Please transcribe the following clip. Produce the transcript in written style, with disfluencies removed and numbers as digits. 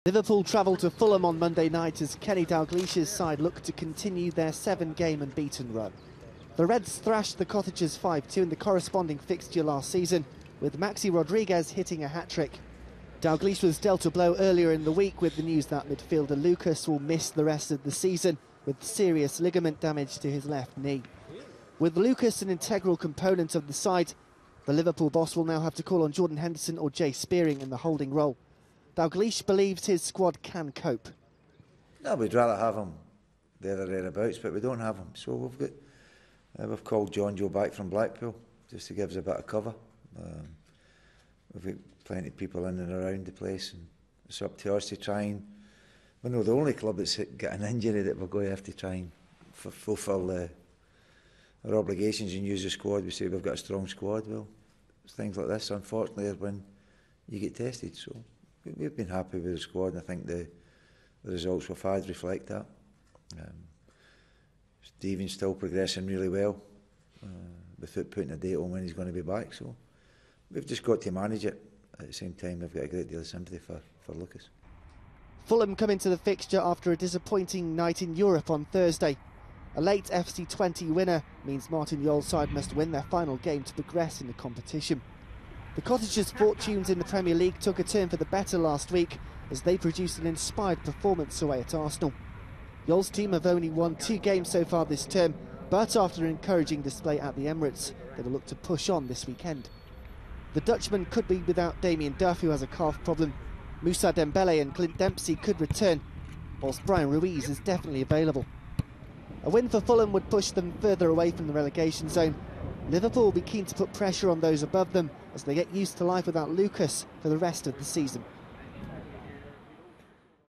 Liverpool travel to Fulham on Monday night as Kenny Dalglish's side look to continue their 7-game unbeaten run. The Reds thrashed the Cottagers 5-2 in the corresponding fixture last season, with Maxi Rodriguez hitting a hat-trick. Dalglish was dealt a blow earlier in the week with the news that midfielder Lucas will miss the rest of the season with serious ligament damage to his left knee. With Lucas an integral component of the side, the Liverpool boss will now have to call on Jordan Henderson or Jay Spearing in the holding role. Dalglish believes his squad can cope. No, we'd rather have him there or thereabouts, but we don't have him. So we've called John Joe back from Blackpool just to give us a bit of cover. We've got plenty of people in and around the place, and it's up to us to try and. We're not the only club that's got an injury that we're going to have to try and fulfil our obligations and use the squad. We say we've got a strong squad. Well, it's things like this, unfortunately, is when you get tested. So we've been happy with the squad, and I think the results we've had reflect that. Stephen's still progressing really well without putting a date on when he's going to be back. So we've just got to manage it. At the same time, we've got a great deal of sympathy for Lucas. Fulham come into the fixture after a disappointing night in Europe on Thursday. A late FC20 winner means Martin Jol's side must win their final game to progress in the competition. The Cottagers' fortunes in the Premier League took a turn for the better last week as they produced an inspired performance away at Arsenal. Jol's team have only won 2 games so far this term, but after an encouraging display at the Emirates, they will look to push on this weekend. The Dutchman could be without Damien Duff, who has a calf problem. Moussa Dembele and Clint Dempsey could return, whilst Brian Ruiz is definitely available. A win for Fulham would push them further away from the relegation zone. Liverpool will be keen to put pressure on those above them as they get used to life without Lucas for the rest of the season.